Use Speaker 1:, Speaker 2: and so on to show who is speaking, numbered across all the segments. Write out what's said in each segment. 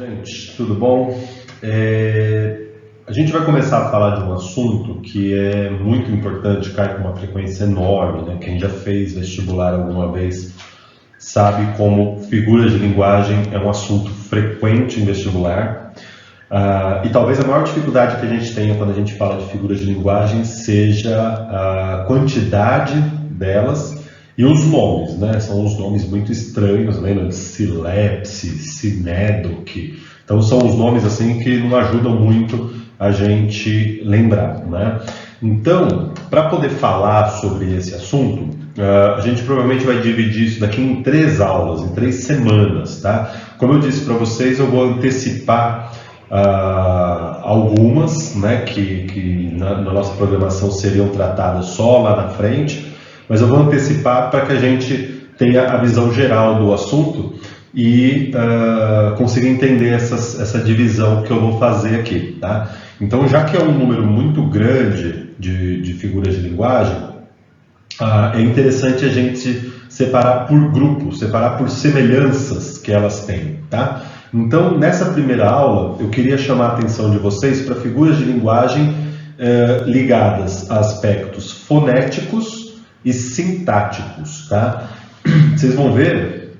Speaker 1: Gente, tudo bom? A gente vai começar a falar de um assunto que é muito importante, cai com uma frequência enorme, né? Quem já fez vestibular alguma vez sabe como figuras de linguagem é um assunto frequente em vestibular. E talvez a maior dificuldade que a gente tenha quando a gente fala de figuras de linguagem seja a quantidade delas e os nomes, né? São os nomes muito estranhos, lembra de silepse, sinédoque. Então são os nomes assim que não ajudam muito a gente lembrar, né? Então, para poder falar sobre esse assunto, a gente provavelmente vai dividir isso daqui em 3 aulas, em 3 semanas, tá? Como eu disse para vocês, eu vou antecipar algumas, né, que na nossa programação seriam tratadas só lá na frente, mas eu vou antecipar para que a gente tenha a visão geral do assunto e consiga entender essa divisão que eu vou fazer aqui, tá? Então, já que é um número muito grande de figuras de linguagem, é interessante a gente separar por grupos, separar por semelhanças que elas têm, tá? Então, nessa primeira aula, eu queria chamar a atenção de vocês para figuras de linguagem ligadas a aspectos fonéticos e sintáticos, tá? Vocês vão ver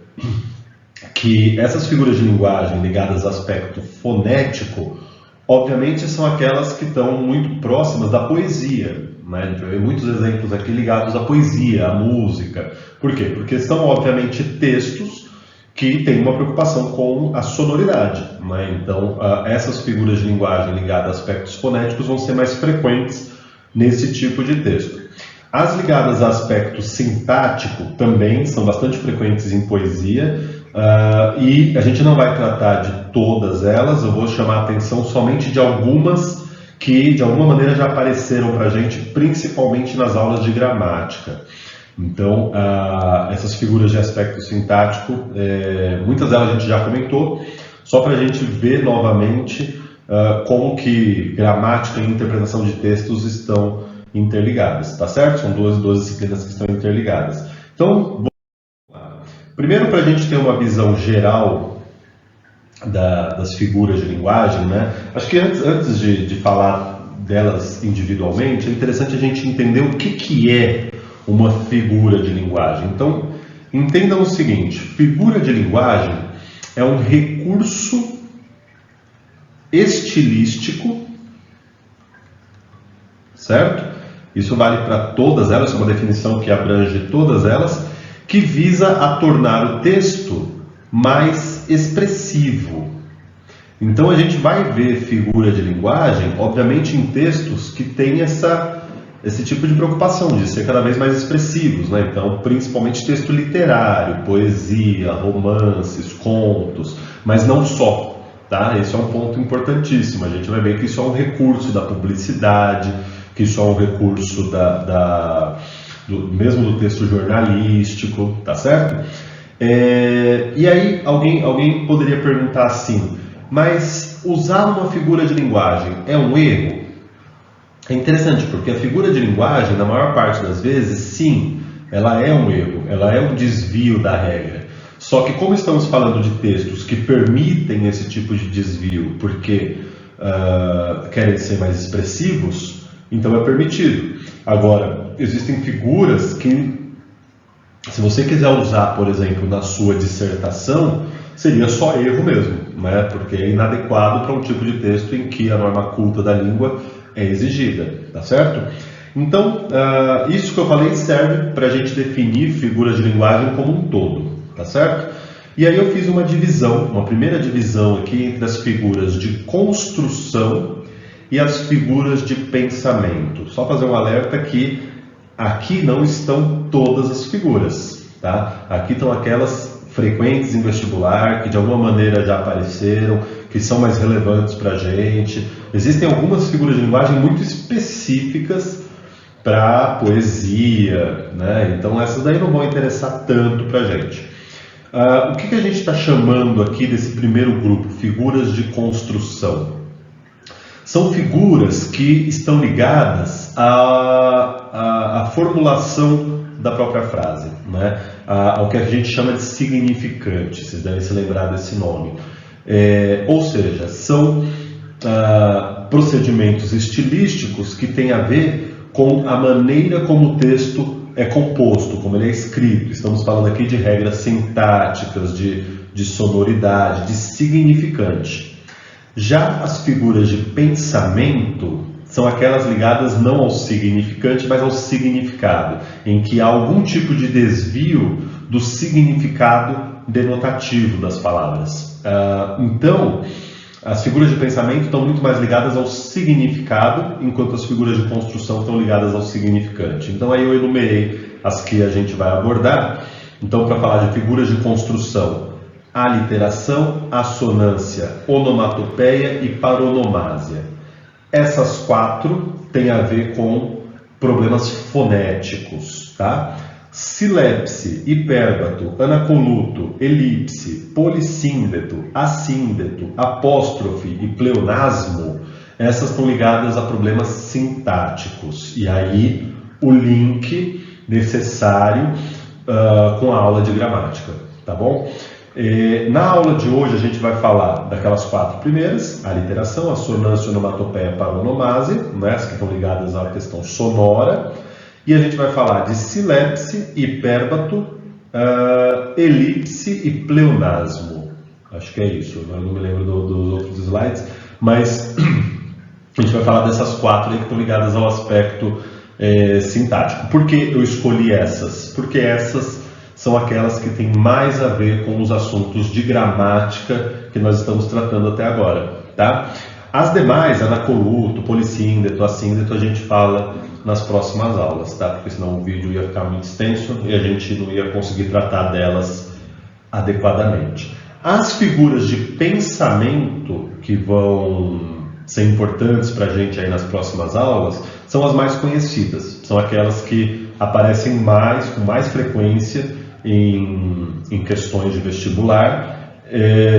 Speaker 1: que essas figuras de linguagem ligadas a aspecto fonético, obviamente, são aquelas que estão muito próximas da poesia, né? A gente vai ver muitos exemplos aqui ligados à poesia, à música. Por quê? Porque são, obviamente, textos que têm uma preocupação com a sonoridade, né? Então, essas figuras de linguagem ligadas a aspectos fonéticos vão ser mais frequentes nesse tipo de texto. As ligadas a aspecto sintático também são bastante frequentes em poesia, e a gente não vai tratar de todas elas, eu vou chamar a atenção somente de algumas que de alguma maneira já apareceram para a gente, principalmente nas aulas de gramática. Então, essas figuras de aspecto sintático, muitas delas a gente já comentou, só para a gente ver novamente como que gramática e interpretação de textos estão interligadas, tá certo? São duas disciplinas que estão interligadas. Então, primeiro, para a gente ter uma visão geral das figuras de linguagem, né? Acho que antes de falar delas individualmente, é interessante a gente entender o que é uma figura de linguagem. Então, entendam o seguinte: figura de linguagem é um recurso estilístico, certo? Isso vale para todas elas, é uma definição que abrange todas elas, que visa a tornar o texto mais expressivo. Então a gente vai ver figura de linguagem, obviamente, em textos que têm esse tipo de preocupação de ser cada vez mais expressivos, né? Então, principalmente texto literário, poesia, romances, contos, mas não só, tá? Esse é um ponto importantíssimo. A gente vai ver que isso é um recurso da publicidade, que isso é um recurso mesmo do texto jornalístico, tá certo? E aí alguém poderia perguntar assim: mas usar uma figura de linguagem é um erro? É interessante, porque a figura de linguagem, na maior parte das vezes, sim, ela é um erro, ela é um desvio da regra. Só que como estamos falando de textos que permitem esse tipo de desvio porque querem ser mais expressivos, então é permitido. Agora, existem figuras que, se você quiser usar, por exemplo, na sua dissertação, seria só erro mesmo, né? Porque é inadequado para um tipo de texto em que a norma culta da língua é exigida, tá certo? Então, isso que eu falei serve para a gente definir figuras de linguagem como um todo, tá certo? E aí eu fiz uma primeira divisão aqui entre as figuras de construção e as figuras de pensamento. Só fazer um alerta que aqui não estão todas as figuras, tá? Aqui estão aquelas frequentes em vestibular, que de alguma maneira já apareceram, que são mais relevantes para a gente. Existem algumas figuras de linguagem muito específicas para poesia, né? Então essas daí não vão interessar tanto para a gente. O que a gente está chamando aqui desse primeiro grupo, figuras de construção? São figuras que estão ligadas à formulação da própria frase, né? Ao que a gente chama de significante. Vocês devem se lembrar desse nome. Ou seja, são procedimentos estilísticos que têm a ver com a maneira como o texto é composto, como ele é escrito. Estamos falando aqui de regras sintáticas, de sonoridade, de significante. Já as figuras de pensamento são aquelas ligadas não ao significante, mas ao significado, em que há algum tipo de desvio do significado denotativo das palavras. Então, as figuras de pensamento estão muito mais ligadas ao significado, enquanto as figuras de construção estão ligadas ao significante. Então, aí eu enumerei as que a gente vai abordar. Então, para falar de figuras de construção, aliteração, assonância, onomatopeia e paronomásia. Essas 4 têm a ver com problemas fonéticos, tá? Silepse, hipérbato, anacoluto, elipse, polissíndeto, assíndeto, apóstrofe e pleonasmo, essas estão ligadas a problemas sintáticos. E aí o link necessário com a aula de gramática, tá bom? Na aula de hoje a gente vai falar daquelas 4 primeiras, aliteração, assonância, onomatopeia, paronomásia, né, que estão ligadas à questão sonora. E a gente vai falar de silepse, hipérbato, elipse e pleonasmo. Acho que é isso, eu não me lembro dos outros slides, mas a gente vai falar dessas 4 aí que estão ligadas ao aspecto sintático. Por que eu escolhi essas? Porque essas são aquelas que têm mais a ver com os assuntos de gramática que nós estamos tratando até agora, tá? As demais, anacoluto, polissíndeto, assíndeto, a gente fala nas próximas aulas, tá? Porque senão o vídeo ia ficar muito extenso e a gente não ia conseguir tratar delas adequadamente. As figuras de pensamento que vão ser importantes para a gente aí nas próximas aulas são as mais conhecidas, são aquelas que aparecem com mais frequência em questões de vestibular,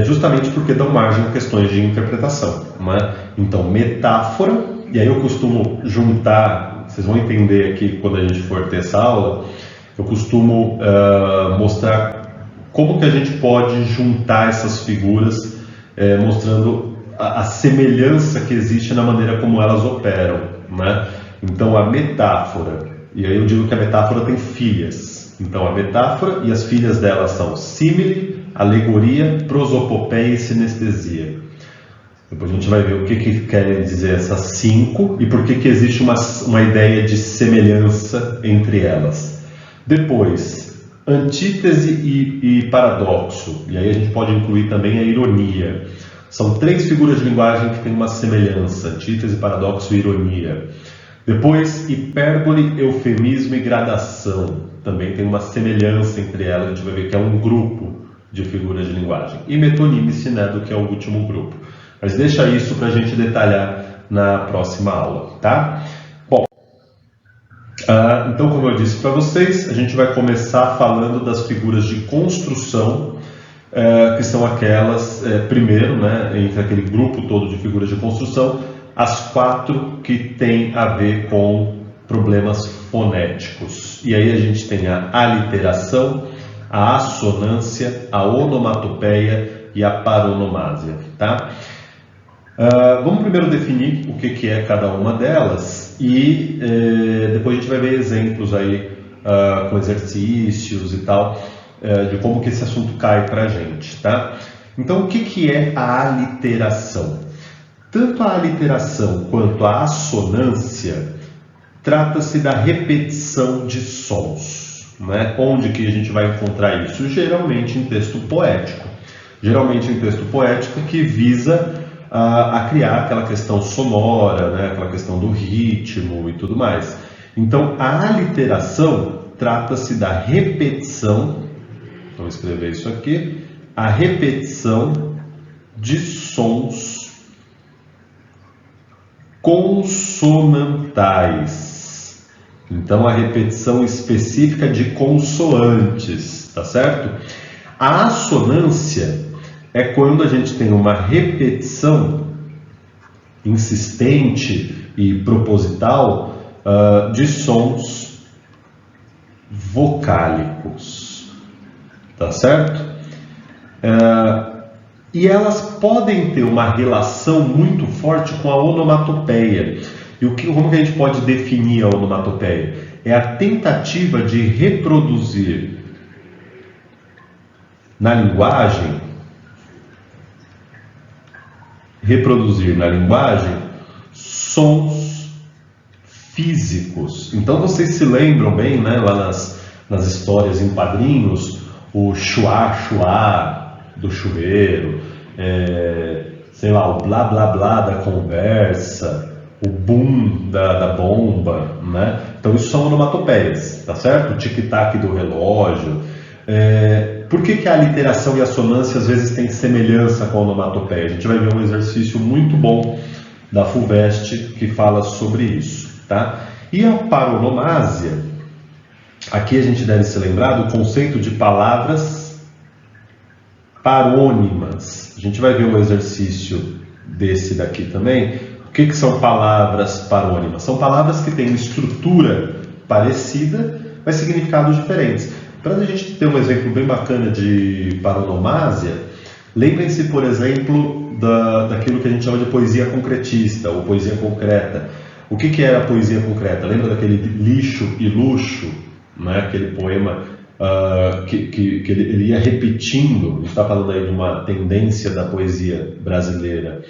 Speaker 1: justamente porque dão margem a questões de interpretação, né? Então, metáfora, e aí eu costumo juntar, vocês vão entender aqui quando a gente for ter essa aula, eu costumo mostrar como que a gente pode juntar essas figuras, mostrando a semelhança que existe na maneira como elas operam, né? Então, a metáfora, e aí eu digo que a metáfora tem filhas. Então, a metáfora e as filhas dela são símile, alegoria, prosopopeia e sinestesia. Depois a gente vai ver o que querem dizer essas 5 e por que existe uma ideia de semelhança entre elas. Depois, antítese e paradoxo. E aí a gente pode incluir também a ironia. São 3 figuras de linguagem que têm uma semelhança: antítese, paradoxo e ironia. Depois, hipérbole, eufemismo e gradação. Também tem uma semelhança entre elas, a gente vai ver que é um grupo de figuras de linguagem. E metonímia e sinédo, que é o último grupo. Mas deixa isso para a gente detalhar na próxima aula, tá? Bom, então como eu disse para vocês, a gente vai começar falando das figuras de construção, que são aquelas, primeiro, né, entre aquele grupo todo de figuras de construção, as 4 que têm a ver com problemas fonéticos. E aí a gente tem a aliteração, a assonância, a onomatopeia e a paronomásia, tá? Vamos primeiro definir o que é cada uma delas e depois a gente vai ver exemplos aí com exercícios e tal, de como que esse assunto cai para a gente, tá? Então, o que é a aliteração? Tanto a aliteração quanto a assonância trata-se da repetição de sons, né? Onde que a gente vai encontrar isso? Geralmente em texto poético. Geralmente em texto poético que visa a criar aquela questão sonora, né? Aquela questão do ritmo e tudo mais. Então, a aliteração trata-se da repetição, vou escrever isso aqui, a repetição de sons consonantais. Então, a repetição específica de consoantes, tá certo? A assonância é quando a gente tem uma repetição insistente e proposital de sons vocálicos, tá certo? e elas podem ter uma relação muito forte com a onomatopeia. E como que a gente pode definir a onomatopeia? É a tentativa de reproduzir na linguagem sons físicos. Então vocês se lembram bem, né, lá nas histórias em quadrinhos, o chuá, chuá do chuveiro, sei lá, o blá blá blá da conversa, o boom da bomba, né? Então isso são onomatopeias, tá certo? O tic-tac do relógio. Por que a literação e a assonância às vezes têm semelhança com a onomatopeia? A gente vai ver um exercício muito bom da FUVEST que fala sobre isso, tá? E a paronomásia, aqui a gente deve se lembrar do conceito de palavras parônimas. A gente vai ver um exercício desse daqui também. O que são palavras parônimas? São palavras que têm estrutura parecida, mas significados diferentes. Para a gente ter um exemplo bem bacana de paronomásia, lembrem-se, por exemplo, daquilo que a gente chama de poesia concretista, ou poesia concreta. O que era a poesia concreta? Lembra daquele Lixo e Luxo, né? Aquele poema que ele ia repetindo. A gente está falando aí de uma tendência da poesia brasileira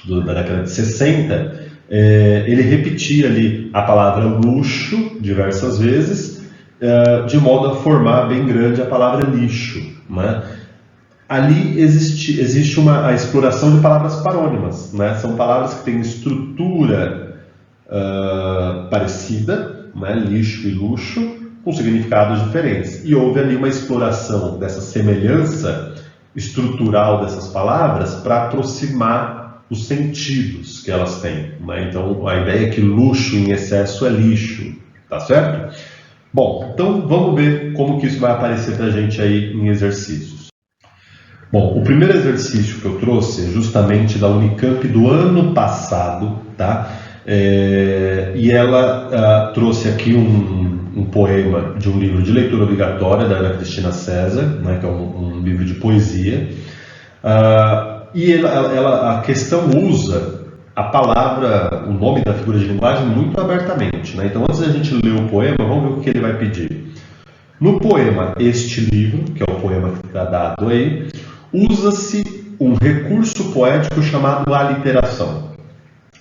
Speaker 1: da década de 60. Ele repetia ali a palavra luxo diversas vezes, de modo a formar bem grande a palavra lixo, né? Ali existe a exploração de palavras parônimas, né? São palavras que têm estrutura parecida, né? Lixo e luxo, com significados diferentes. E houve ali uma exploração dessa semelhança estrutural dessas palavras para aproximar os sentidos que elas têm, né? Então a ideia é que luxo em excesso é lixo, tá certo? Bom, então vamos ver como que isso vai aparecer para a gente aí em exercícios. Bom, o primeiro exercício que eu trouxe é justamente da Unicamp do ano passado, tá? E ela trouxe aqui um poema de um livro de leitura obrigatória da Ana Cristina César, né, que é um livro de poesia. E a questão usa a palavra, o nome da figura de linguagem muito abertamente, né? Então, antes da gente ler o poema, vamos ver o que ele vai pedir. No poema Este Livro, que é o poema que está dado aí, usa-se um recurso poético chamado aliteração,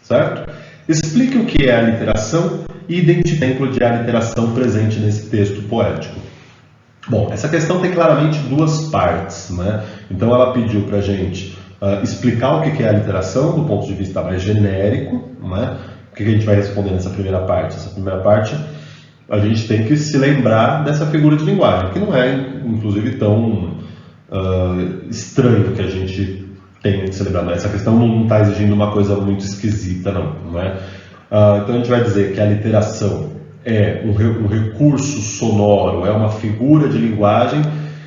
Speaker 1: certo? Explique o que é a aliteração e identifique o exemplo de aliteração presente nesse texto poético. Bom, essa questão tem claramente duas partes, né? Então ela pediu para a gente explicar o que é a aliteração do ponto de vista mais genérico, né? O que a gente vai responder nessa primeira parte? Essa primeira parte, a gente tem que se lembrar dessa figura de linguagem, que não é, inclusive, tão estranho que a gente tenha que se lembrar. Essa questão não está exigindo uma coisa muito esquisita, não é? Então a gente vai dizer que a literação é um recurso sonoro, é uma figura de linguagem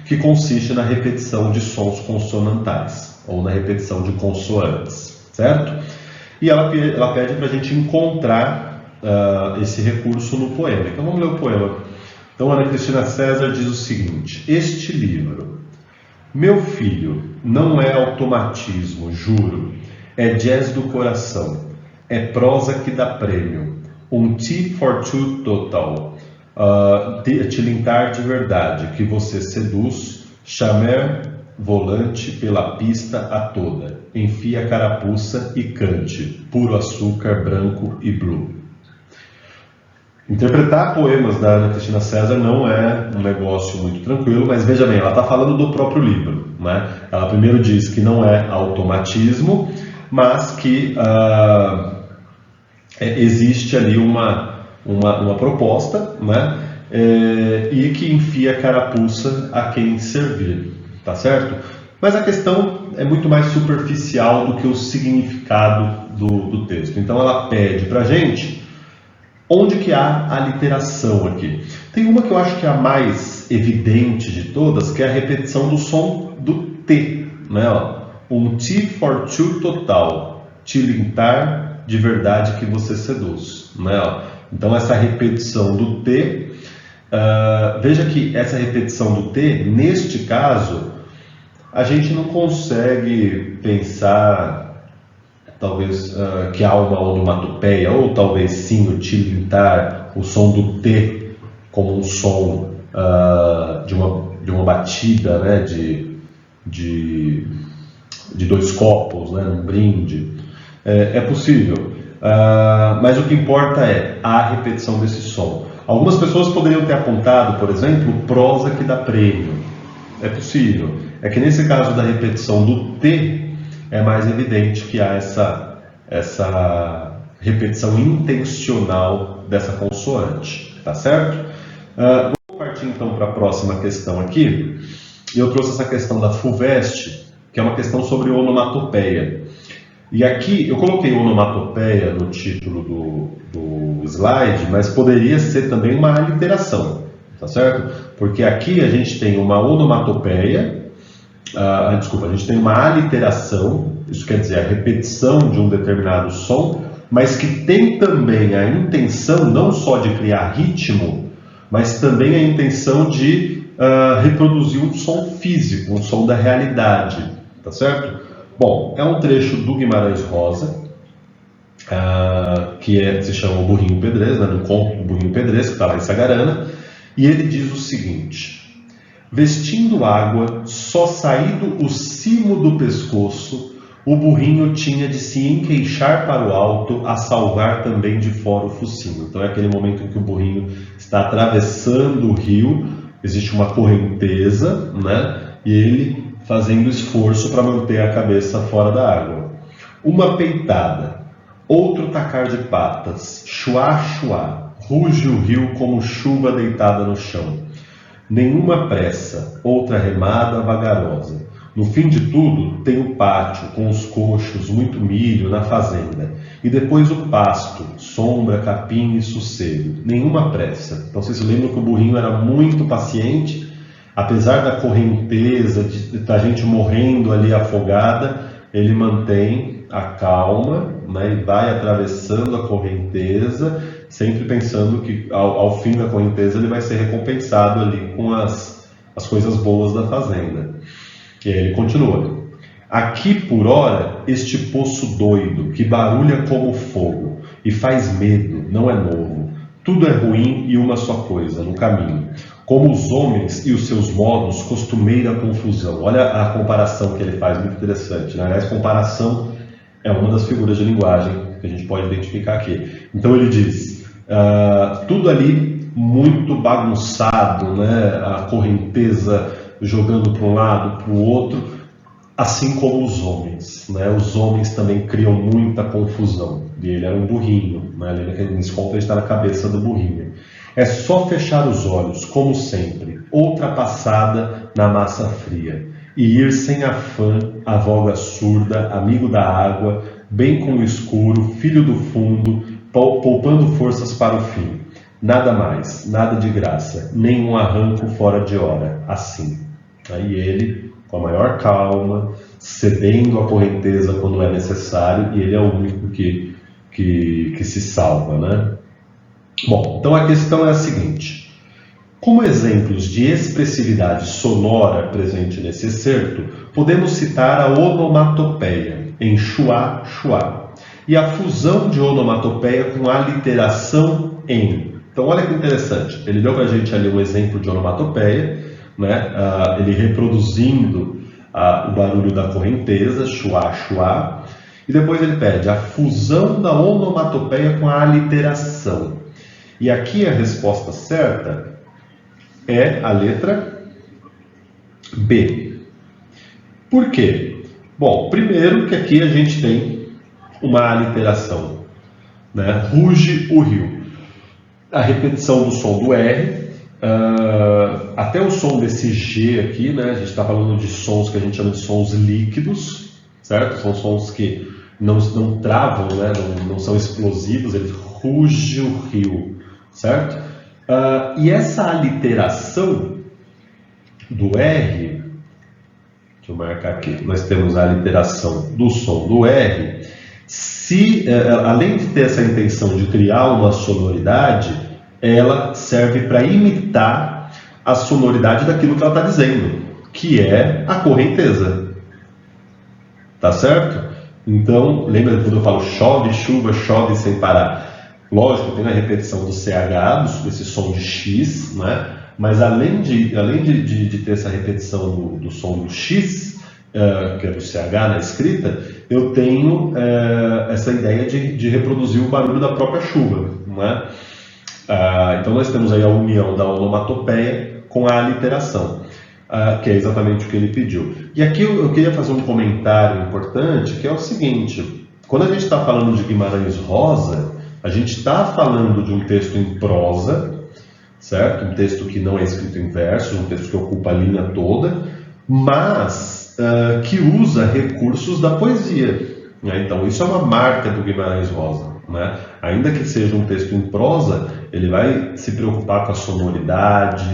Speaker 1: que consiste na repetição de sons consonantais, ou na repetição de consoantes, certo? E ela pede para a gente encontrar esse recurso no poema. Então vamos ler o poema. Então Ana Cristina César diz o seguinte: Este livro, meu filho, não é automatismo, juro, é jazz do coração, é prosa que dá prêmio, um tea for two total, tilintar de verdade, que você seduz, chamer volante pela pista a toda, enfia a carapuça e cante, puro açúcar branco e blue. Interpretar poemas da Ana Cristina César não é um negócio muito tranquilo, mas veja bem, ela está falando do próprio livro, né? Ela primeiro diz que não é automatismo, mas que existe ali uma proposta, né? E que enfia a carapuça a quem servir, tá certo? Mas a questão é muito mais superficial do que o significado do texto. Então ela pede para a gente onde que há a literação aqui. Tem uma que eu acho que é a mais evidente de todas, que é a repetição do som do T, né? Um T for two total, tilintar de verdade que você seduz, né? Então essa repetição do T, veja que essa repetição do T, neste caso, a gente não consegue pensar, talvez, que há uma onomatopeia, ou talvez sim utilizar o som do T como um som de uma batida, né, de dois copos, né, num brinde. É possível, mas o que importa é a repetição desse som. Algumas pessoas poderiam ter apontado, por exemplo, prosa que dá prêmio. É possível. É que nesse caso da repetição do T, é mais evidente que há essa repetição intencional dessa consoante, tá certo? Vamos partir então para a próxima questão aqui. Eu trouxe essa questão da FUVEST, que é uma questão sobre onomatopeia. E aqui eu coloquei onomatopeia no título do slide, mas poderia ser também uma aliteração, tá certo? Porque aqui a gente tem uma onomatopeia, a gente tem uma aliteração, isso quer dizer a repetição de um determinado som, mas que tem também a intenção não só de criar ritmo, mas também a intenção de reproduzir um som físico, um som da realidade, tá certo? Bom, é um trecho do Guimarães Rosa, que se chama O Burrinho Pedrez, né, do conto do Burrinho Pedrez, que está lá em Sagarana, e ele diz o seguinte: vestindo água, só saído o cimo do pescoço, o burrinho tinha de se enqueixar para o alto, a salvar também de fora o focinho. Então é aquele momento em que o burrinho está atravessando o rio, existe uma correnteza, né, e ele fazendo esforço para manter a cabeça fora da água. Uma peitada, outro tacar de patas, chuá, chuá, ruge o rio como chuva deitada no chão. Nenhuma pressa, outra remada vagarosa. No fim de tudo, tem o pátio, com os coxos, muito milho na fazenda. E depois o pasto, sombra, capim e sossego. Nenhuma pressa. Então vocês se lembram que o burrinho era muito paciente, apesar da correnteza, da gente morrendo ali afogada, ele mantém a calma, né, e vai atravessando a correnteza, sempre pensando que ao fim da correnteza ele vai ser recompensado ali com as coisas boas da fazenda. E aí ele continua: aqui por ora este poço doido, que barulha como fogo, e faz medo, não é novo. Tudo é ruim e uma só coisa, no caminho. Como os homens e os seus modos, costumeira confusão. Olha a comparação que ele faz, muito interessante, né? Aliás, comparação é uma das figuras de linguagem que a gente pode identificar aqui. Então ele diz, tudo ali muito bagunçado, né? A correnteza jogando para um lado, para o outro, assim como os homens, né? Os homens também criam muita confusão. E ele era um burrinho, né? Nesse conto ele está na cabeça do burrinho. É só fechar os olhos, como sempre, outra passada na massa fria, e ir sem afã, a voga surda, amigo da água, bem com o escuro, filho do fundo, poupando forças para o fim. Nada mais, nada de graça, nem um arranco fora de hora, assim. Aí ele, com a maior calma, cedendo a correnteza quando é necessário, e ele é o único que se salva, né? Bom, então a questão é a seguinte: como exemplos de expressividade sonora presente nesse excerto, podemos citar a onomatopeia, em chuá, chuá, e a fusão de onomatopeia com aliteração em. Então olha que interessante, ele deu para a gente ali um exemplo de onomatopeia, né? Ele reproduzindo o barulho da correnteza, chuá, chuá, e depois ele pede a fusão da onomatopeia com a aliteração. E aqui a resposta certa é a letra B. Por quê? Bom, primeiro que aqui a gente tem uma aliteração, né? Ruge o rio. A repetição do som do R, até o som desse G aqui, né? A gente está falando de sons que a gente chama de sons líquidos, certo? São sons que não travam, né? Não são explosivos, ele ruge o rio. Certo? E essa aliteração do R, deixa eu marcar aqui, nós temos a aliteração do som do R, além de ter essa intenção de criar uma sonoridade, ela serve para imitar a sonoridade daquilo que ela está dizendo. que é a correnteza. Tá certo? Então, lembra quando eu falo chove, chuva, chove sem parar? Lógico, tem a repetição do CH, desse som de X, né? Mas além de ter essa repetição do som do X, que é do CH na escrita, eu tenho essa ideia de reproduzir o barulho da própria chuva, né? Então nós temos aí a união da onomatopeia com a aliteração, que é exatamente o que ele pediu. E aqui eu queria fazer um comentário importante, que é o seguinte: quando a gente está falando de Guimarães Rosa, a gente está falando de um texto em prosa, certo? Um texto que não é escrito em versos, um texto que ocupa a linha toda, mas que usa recursos da poesia, né? Então isso é uma marca do Guimarães Rosa, né? Ainda que seja um texto em prosa, ele vai se preocupar com a sonoridade,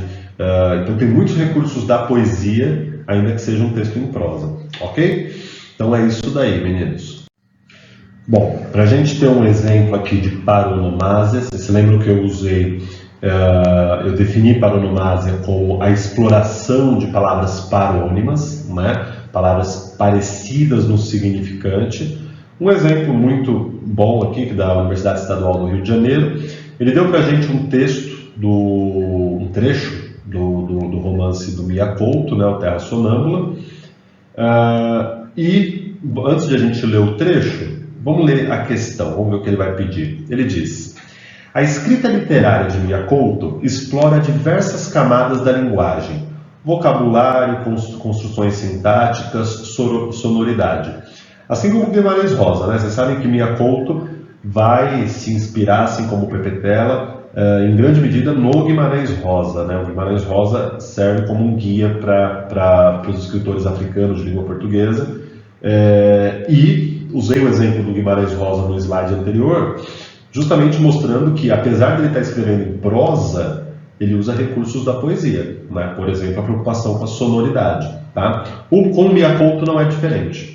Speaker 1: então tem muitos recursos da poesia, ainda que seja um texto em prosa, ok? Então é isso daí, meninos. Bom, para a gente ter um exemplo aqui de paronomásia, vocês se lembram que eu usei, eu defini paronomásia como a exploração de palavras parônimas, né? Palavras parecidas no significante. Um exemplo muito bom aqui, que da Universidade Estadual do Rio de Janeiro, ele deu para a gente um texto, um trecho do romance do Mia Couto, né, o Terra Sonâmbula, e antes de a gente ler o trecho, vamos ler a questão, vamos ver o que ele vai pedir. Ele diz: a escrita literária de Mia Couto explora diversas camadas da linguagem, vocabulário, construções sintáticas, sonoridade. Assim como Guimarães Rosa, né? Vocês sabem que Mia Couto vai se inspirar, assim como Pepetela, em grande medida no Guimarães Rosa, né? O Guimarães Rosa serve como um guia para os escritores africanos de língua portuguesa, e usei o exemplo do Guimarães Rosa no slide anterior, justamente mostrando que, apesar de ele estar escrevendo em prosa, ele usa recursos da poesia, né? Por exemplo, a preocupação com a sonoridade, tá? Com Mia Couto não é diferente.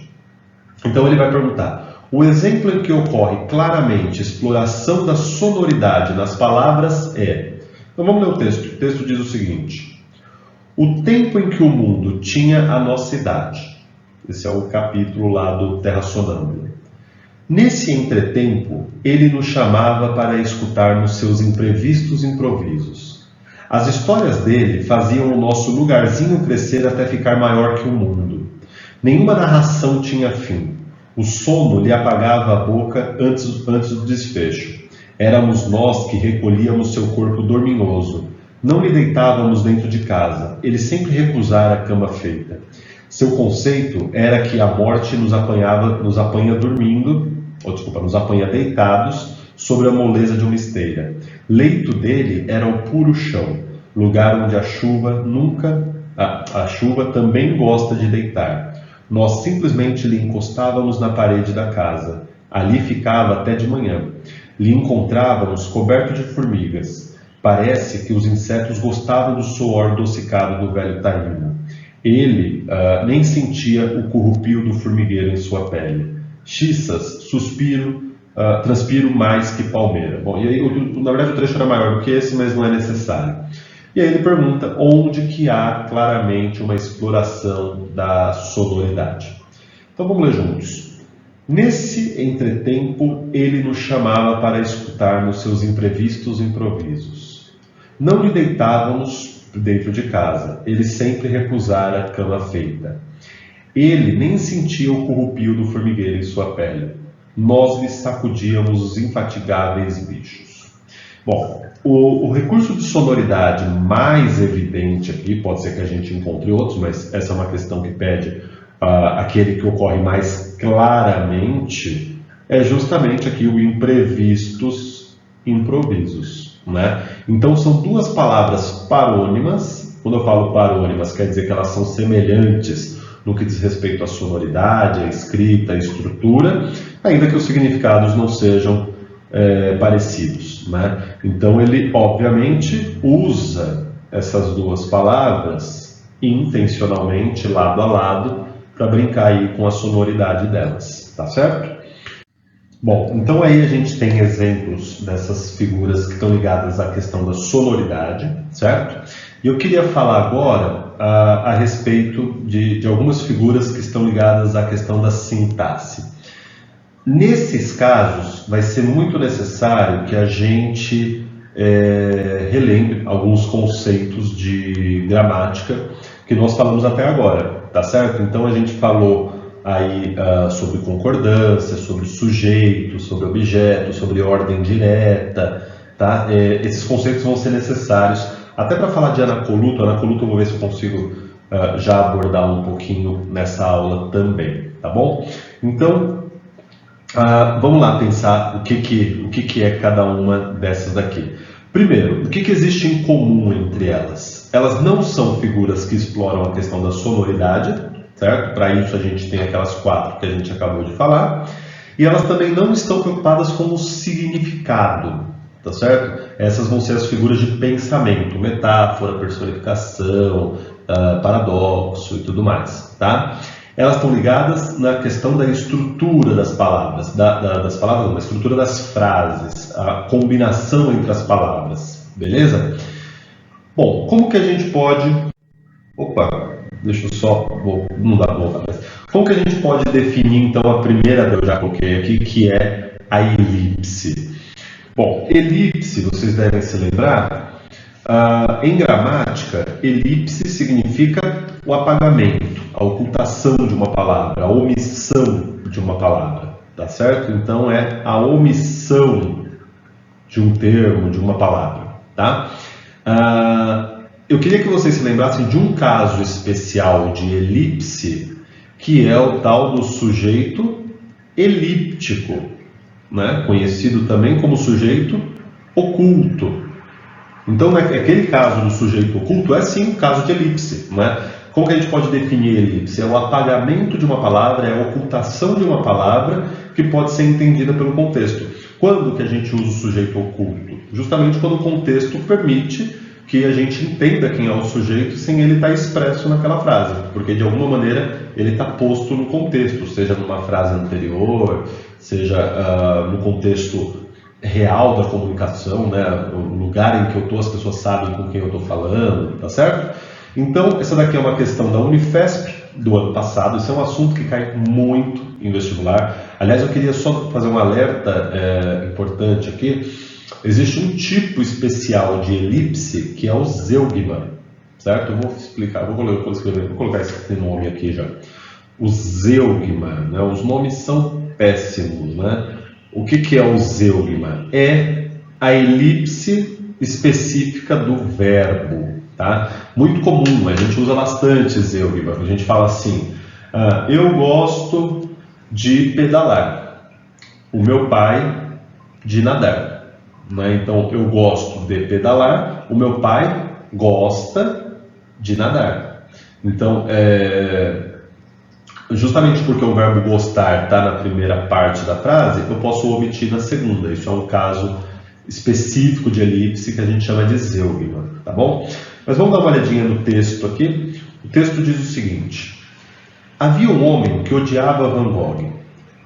Speaker 1: Então ele vai perguntar: o exemplo em que ocorre claramente a exploração da sonoridade nas palavras é... Então vamos ler o texto. O texto diz o seguinte: o tempo em que o mundo tinha a nossa idade. Esse é o capítulo lá do Terra Sonâmbula. Nesse entretempo, ele nos chamava para escutarmos seus imprevistos improvisos. As histórias dele faziam o nosso lugarzinho crescer até ficar maior que o mundo. Nenhuma narração tinha fim. O sono lhe apagava a boca antes do desfecho. Éramos nós que recolhíamos seu corpo dorminhoso. Não lhe deitávamos dentro de casa. Ele sempre recusara a cama feita. Seu conceito era que a morte nos apanha dormindo, nos apanha deitados sobre a moleza de uma esteira. Leito dele era o puro chão, lugar onde a chuva também gosta de deitar. Nós simplesmente lhe encostávamos na parede da casa. Ali ficava até de manhã. Lhe encontrávamos coberto de formigas. Parece que os insetos gostavam do suor adocicado do velho taíno. Ele nem sentia o corrupio do formigueiro em sua pele. Xissas, transpiro mais que palmeira. Bom, e aí, na verdade o trecho era maior do que esse, mas não é necessário. E aí ele pergunta onde que há claramente uma exploração da sonoridade. Então vamos ler juntos. Nesse entretempo, ele nos chamava para escutarmos seus imprevistos improvisos. Não lhe deitávamos dentro de casa. Ele sempre recusara a cama feita. Ele nem sentia o corrupio do formigueiro em sua pele. Nós lhe sacudíamos os infatigáveis bichos. Bom, o recurso de sonoridade mais evidente aqui, pode ser que a gente encontre outros, mas essa é uma questão que pede aquele que ocorre mais claramente, é justamente aqui o imprevistos improvisos, né? Então são duas palavras parônimas. Quando eu falo parônimas, quer dizer que elas são semelhantes no que diz respeito à sonoridade, à escrita, à estrutura, ainda que os significados não sejam parecidos, né? Então ele obviamente usa essas duas palavras intencionalmente lado a lado para brincar aí com a sonoridade delas, tá certo? Bom, então aí a gente tem exemplos dessas figuras que estão ligadas à questão da sonoridade, certo? E eu queria falar agora a respeito de algumas figuras que estão ligadas à questão da sintaxe. Nesses casos, vai ser muito necessário que a gente relembre alguns conceitos de gramática que nós falamos até agora, tá certo? Então a gente falou aí sobre concordância, sobre sujeito, sobre objeto, sobre ordem direta, tá? Esses conceitos vão ser necessários até para falar de anacoluto. Anacoluto eu vou ver se eu consigo já abordar um pouquinho nessa aula também, tá bom? Então, vamos lá pensar o que é cada uma dessas daqui. Primeiro, o que existe em comum entre elas? Elas não são figuras que exploram a questão da sonoridade, certo? Para isso a gente tem aquelas 4 que a gente acabou de falar. E elas também não estão preocupadas com o significado, tá certo? Essas vão ser as figuras de pensamento, metáfora, personificação, paradoxo e tudo mais, tá? Elas estão ligadas na questão da estrutura das palavras, da estrutura das frases, a combinação entre as palavras, beleza? Bom, como que a gente pode... Opa, deixa eu só... não dá para voltar mais. Como que a gente pode definir, então, a primeira que eu já coloquei aqui, que é a elipse? Bom, elipse, vocês devem se lembrar, em gramática, elipse significa o apagamento, a ocultação de uma palavra, a omissão de uma palavra, tá certo? Então é a omissão de um termo, de uma palavra, tá? Eu queria que vocês se lembrassem de um caso especial de elipse, que é o tal do sujeito elíptico, né? Conhecido também como sujeito oculto. Então, aquele caso do sujeito oculto é sim um caso de elipse, né? Como que a gente pode definir elipse? É o apagamento de uma palavra, é a ocultação de uma palavra que pode ser entendida pelo contexto. Quando que a gente usa o sujeito oculto? Justamente quando o contexto permite que a gente entenda quem é o sujeito sem ele estar expresso naquela frase, porque de alguma maneira ele está posto no contexto, seja numa frase anterior, seja no contexto real da comunicação, né? O lugar em que eu estou, as pessoas sabem com quem eu estou falando, tá certo? Então, essa daqui é uma questão da Unifesp do ano passado. Esse é um assunto que cai muito em vestibular. Aliás, eu queria só fazer um alerta importante aqui. Existe um tipo especial de elipse que é o zeugma, certo? Eu vou explicar, vou colocar esse nome aqui já. O zeugma, né? Os nomes são péssimos, né? O que é o zeugma? É a elipse específica do verbo, tá? Muito comum, a gente usa bastante zeugma. A gente fala assim, eu gosto de pedalar, o meu pai de nadar, né? Então, eu gosto de pedalar, o meu pai gosta de nadar. Então, justamente porque o verbo gostar está na primeira parte da frase, eu posso omitir na segunda. Isso é um caso específico de elipse que a gente chama de zeugma, tá bom? Mas vamos dar uma olhadinha no texto aqui. O texto diz o seguinte: havia um homem que odiava Van Gogh.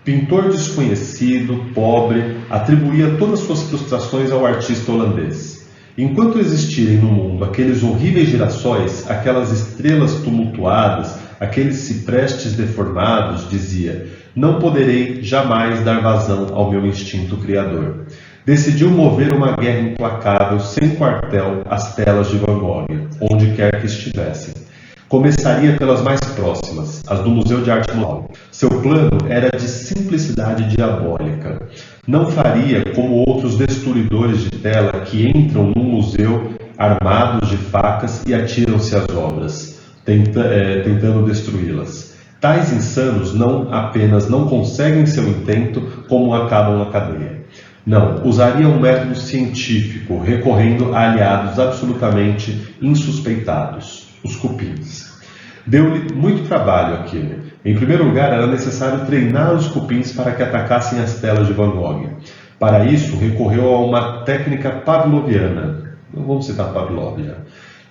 Speaker 1: Pintor desconhecido, pobre, atribuía todas suas frustrações ao artista holandês. Enquanto existirem no mundo aqueles horríveis girassóis, aquelas estrelas tumultuadas, aqueles ciprestes deformados, dizia, não poderei jamais dar vazão ao meu instinto criador. Decidiu mover uma guerra implacável, sem quartel, às telas de Van Gogh, onde quer que estivessem. Começaria pelas mais próximas, as do Museu de Arte Moderna. Seu plano era de simplicidade diabólica. Não faria como outros destruidores de tela que entram num museu armados de facas e atiram-se às obras, tentando destruí-las. Tais insanos não apenas não conseguem seu intento, como acabam na cadeia. Não, usariam um método científico, recorrendo a aliados absolutamente insuspeitados, os cupins. Deu-lhe muito trabalho aquilo. Em primeiro lugar, era necessário treinar os cupins para que atacassem as telas de Van Gogh. Para isso, recorreu a uma técnica pavloviana. Não vamos citar Pavlov já.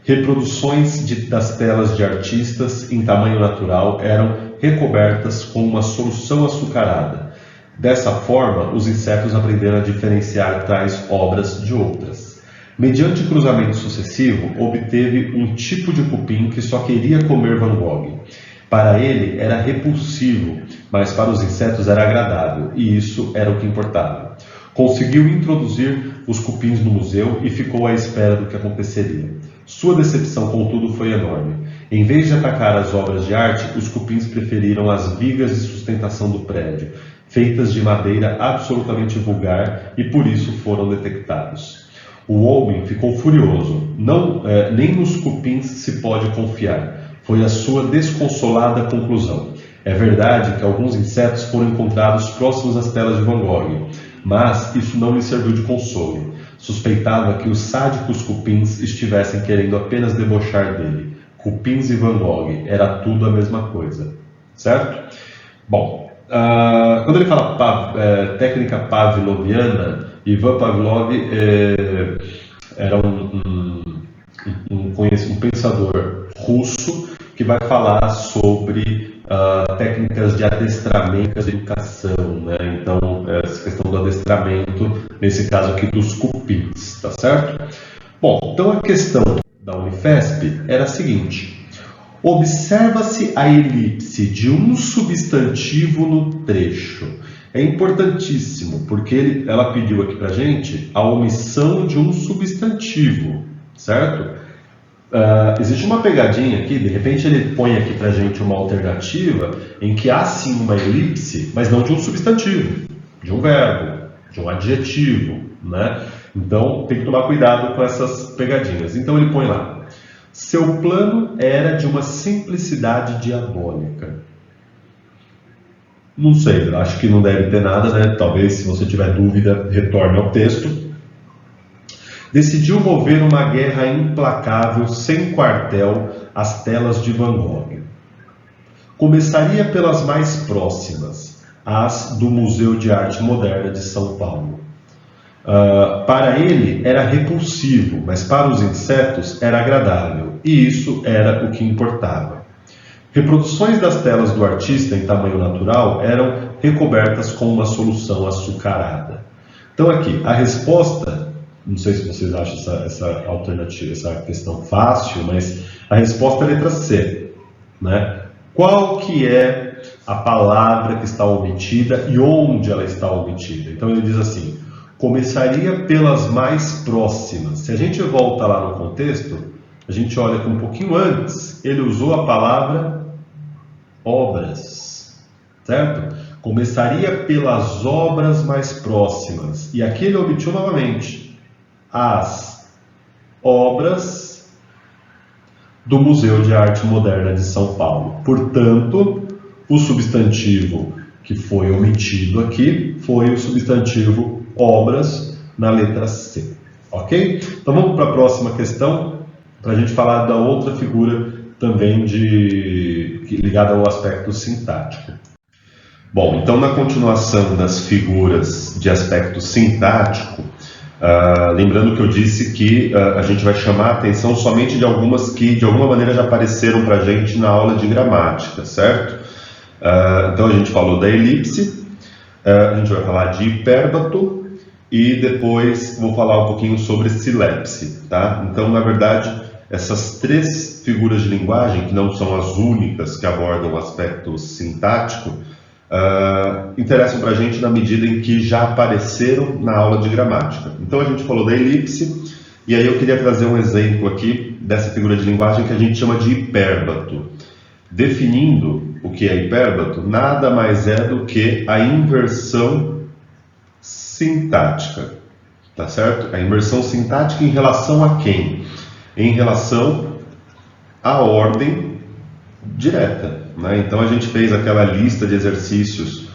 Speaker 1: Reproduções das telas de artistas em tamanho natural eram recobertas com uma solução açucarada. Dessa forma, os insetos aprenderam a diferenciar tais obras de outras. Mediante cruzamento sucessivo, obteve um tipo de cupim que só queria comer Van Gogh. Para ele era repulsivo, mas para os insetos era agradável, e isso era o que importava. Conseguiu introduzir os cupins no museu e ficou à espera do que aconteceria. Sua decepção, contudo, foi enorme. Em vez de atacar as obras de arte, os cupins preferiram as vigas de sustentação do prédio, feitas de madeira absolutamente vulgar, e por isso foram detectados. O homem ficou furioso. Nem nos cupins se pode confiar. Foi a sua desconsolada conclusão. É verdade que alguns insetos foram encontrados próximos às telas de Van Gogh, mas isso não lhe serviu de consolo. Suspeitava que os sádicos cupins estivessem querendo apenas debochar dele. Cupins e Van Gogh, era tudo a mesma coisa. Certo? Bom, quando ele fala técnica pavloviana, Ivan Pavlov era um pensador russo que vai falar sobre técnicas de adestramento, de educação, né? Então, essa questão do adestramento, nesse caso aqui dos cupins, tá certo? Bom, então a questão da Unifesp era a seguinte: observa-se a elipse de um substantivo no trecho. É importantíssimo, porque ela pediu aqui pra gente a omissão de um substantivo, certo? Existe uma pegadinha aqui, de repente ele põe aqui pra gente uma alternativa em que há sim uma elipse, mas não de um substantivo, de um verbo, de um adjetivo, né? Então tem que tomar cuidado com essas pegadinhas. Então ele põe lá: seu plano era de uma simplicidade diabólica. Não sei, acho que não deve ter nada, né? Talvez, se você tiver dúvida, retorne ao texto. Decidiu mover uma guerra implacável, sem quartel, às telas de Van Gogh. Começaria pelas mais próximas, as do Museu de Arte Moderna de São Paulo. Para ele era repulsivo, mas para os insetos era agradável, e isso era o que importava. Reproduções das telas do artista em tamanho natural eram recobertas com uma solução açucarada. Então aqui, a resposta, não sei se vocês acham essa alternativa, essa questão fácil, mas a resposta é a letra C, né? Qual que é a palavra que está omitida e onde ela está omitida? Então ele diz assim: começaria pelas mais próximas. Se a gente volta lá no contexto, a gente olha que um pouquinho antes ele usou a palavra obras, certo? Começaria pelas obras mais próximas. E aqui ele omitiu novamente as obras do Museu de Arte Moderna de São Paulo. Portanto, o substantivo que foi omitido aqui foi o substantivo obras na letra C. Ok? Então vamos para a próxima questão, para a gente falar da outra figura também ligada ao aspecto sintático. Bom, então na continuação das figuras de aspecto sintático, lembrando que eu disse que a gente vai chamar a atenção somente de algumas que de alguma maneira já apareceram para a gente na aula de gramática, certo? Então a gente falou da elipse, a gente vai falar de hipérbato e depois vou falar um pouquinho sobre silepse, tá? Então, na verdade, essas três figuras de linguagem, que não são as únicas que abordam o aspecto sintático, interessam para a gente na medida em que já apareceram na aula de gramática. Então a gente falou da elipse, e aí eu queria trazer um exemplo aqui dessa figura de linguagem que a gente chama de hipérbato. Definindo o que é hipérbato, nada mais é do que a inversão sintática, tá certo? A inversão sintática em relação a quem? Em relação à ordem direta, né? Então a gente fez aquela lista de exercícios.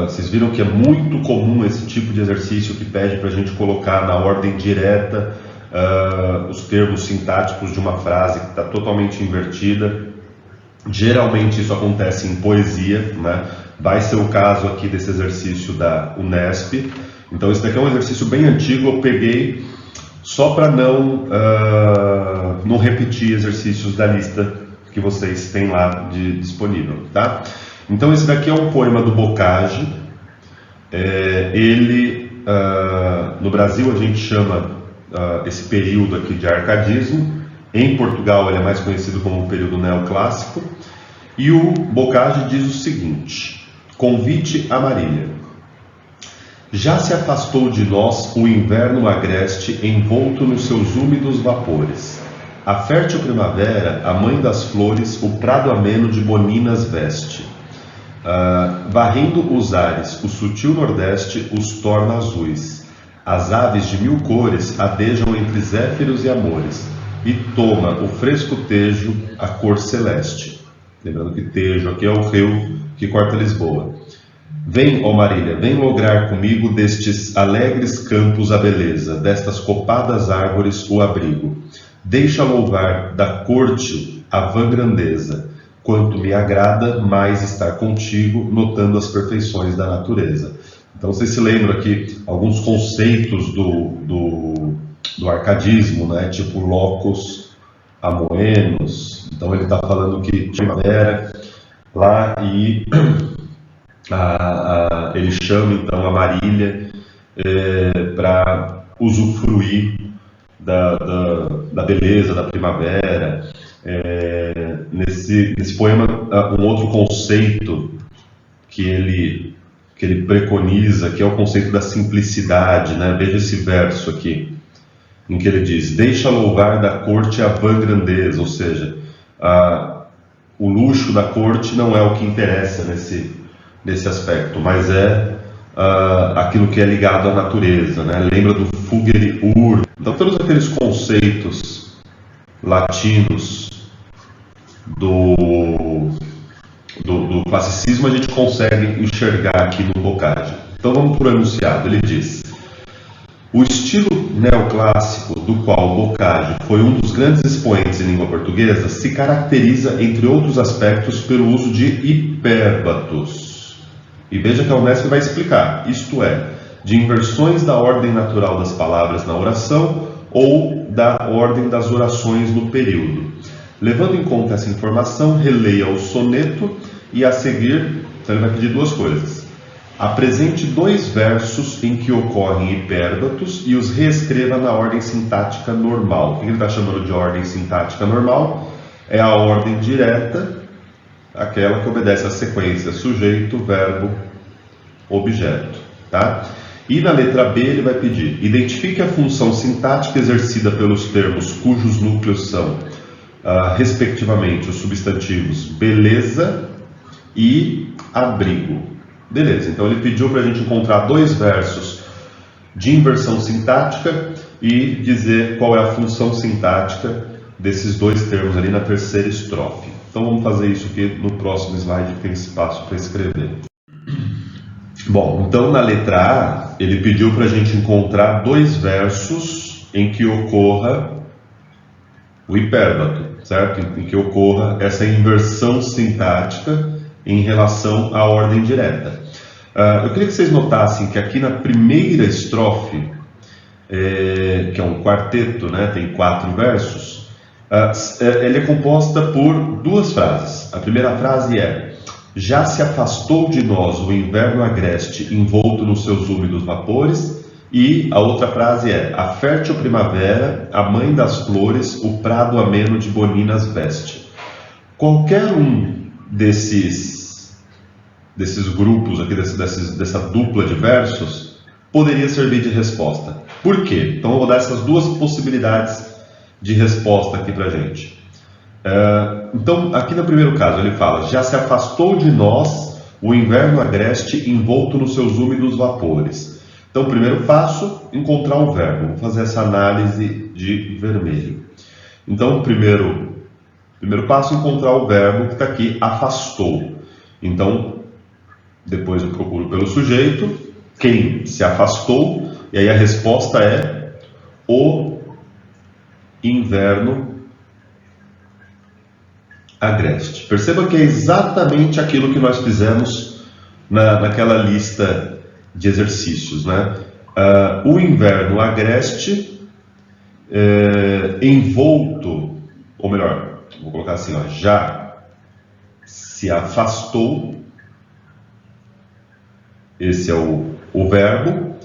Speaker 1: Vocês viram que é muito comum esse tipo de exercício que pede para a gente colocar na ordem direta os termos sintáticos de uma frase que está totalmente invertida. Geralmente isso acontece em poesia, né? Vai ser o caso aqui desse exercício da Unesp. Então esse daqui é um exercício bem antigo, eu peguei só para não repetir exercícios da lista que vocês têm lá disponível, tá? Então esse daqui é um poema do Bocage. No Brasil a gente chama esse período aqui de arcadismo. Em Portugal ele é mais conhecido como o período neoclássico. E o Boccaccio diz o seguinte: convite a Marília. Já se afastou de nós o inverno agreste envolto nos seus úmidos vapores. A fértil primavera, a mãe das flores, o prado ameno de boninas veste. Varrendo os ares, o sutil nordeste os torna azuis. As aves de mil cores adejam entre zéfiros e amores, e toma o fresco Tejo a cor celeste. Lembrando que Tejo aqui é o rio que corta Lisboa. Vem, ó Marília, vem lograr comigo destes alegres campos a beleza, destas copadas árvores o abrigo. Deixa louvar da corte a vã grandeza. Quanto me agrada mais estar contigo, notando as perfeições da natureza. Então vocês se lembram aqui alguns conceitos do arcadismo, né? Tipo locus amoenos. Então ele está falando que primavera lá e ele chama então a Marília para usufruir da beleza da primavera. Nesse poema, um outro conceito que ele preconiza, que é o conceito da simplicidade, né? Veja esse verso aqui, em que ele diz: deixa louvar da corte a vã grandeza, ou seja, o luxo da corte não é o que interessa nesse aspecto, mas é aquilo que é ligado à natureza, né? Lembra do fugere ur. Então todos aqueles conceitos latinos do classicismo a gente consegue enxergar aqui no Boccaccio. Então vamos para o enunciado. Ele diz: o estilo neoclássico, do qual Boccaccio foi um dos grandes expoentes em língua portuguesa, se caracteriza, entre outros aspectos, pelo uso de hipérbatos. E veja que a Unesp vai explicar, isto é, de inversões da ordem natural das palavras na oração ou da ordem das orações no período. Levando em conta essa informação, releia o soneto e, a seguir, então ele vai pedir duas coisas. Apresente 2 versos em que ocorrem hipérbatos e os reescreva na ordem sintática normal. O que ele está chamando de ordem sintática normal? É a ordem direta, aquela que obedece à sequência sujeito, verbo, objeto. Tá? E na letra B ele vai pedir: identifique a função sintática exercida pelos termos cujos núcleos são, respectivamente, os substantivos beleza e abrigo. Beleza, então ele pediu para a gente encontrar 2 versos de inversão sintática e dizer qual é a função sintática desses 2 termos ali na terceira estrofe. Então vamos fazer isso aqui no próximo slide, que tem espaço para escrever. Bom, então na letra A ele pediu para a gente encontrar 2 versos em que ocorra o hipérbato, certo? Em que ocorra essa inversão sintática em relação à ordem direta. Eu queria que vocês notassem que aqui na primeira estrofe, que é um quarteto, né, tem 4 versos, ele é composta por 2 frases. A primeira frase é: já se afastou de nós o inverno agreste envolto nos seus úmidos vapores. E a outra frase é: a fértil primavera, a mãe das flores, o prado ameno de boninas veste. Qualquer um desses grupos aqui, dessa dupla de versos, poderia servir de resposta. Por quê? Então eu vou dar essas 2 possibilidades de resposta aqui para a gente. Então, aqui no primeiro caso, ele fala: já se afastou de nós o inverno agreste envolto nos seus úmidos vapores. Então, primeiro passo, encontrar o verbo. Vou fazer essa análise de vermelho. Então, primeiro passo, encontrar o verbo que está aqui, afastou. Então, depois eu procuro pelo sujeito, quem se afastou, e aí a resposta é o inverno agreste. Perceba que é exatamente aquilo que nós fizemos naquela lista de exercícios, né? O inverno agreste envolto, ou melhor, vou colocar assim, ó, já se afastou. Esse é o verbo.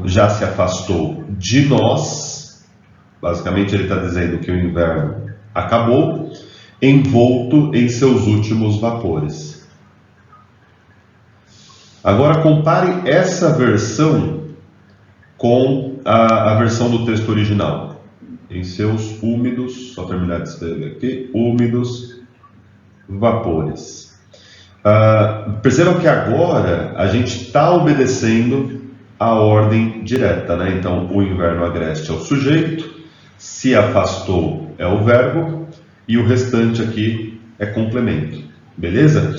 Speaker 1: já se afastou de nós. Basicamente ele está dizendo que o inverno acabou, envolto em seus últimos vapores. Agora compare essa versão com a versão do texto original. Em seus úmidos, só terminar de escrever aqui, úmidos vapores. Percebam que agora a gente está obedecendo a ordem direta, né? Então o inverno agreste é o sujeito, se afastou é o verbo e o restante aqui é complemento, beleza?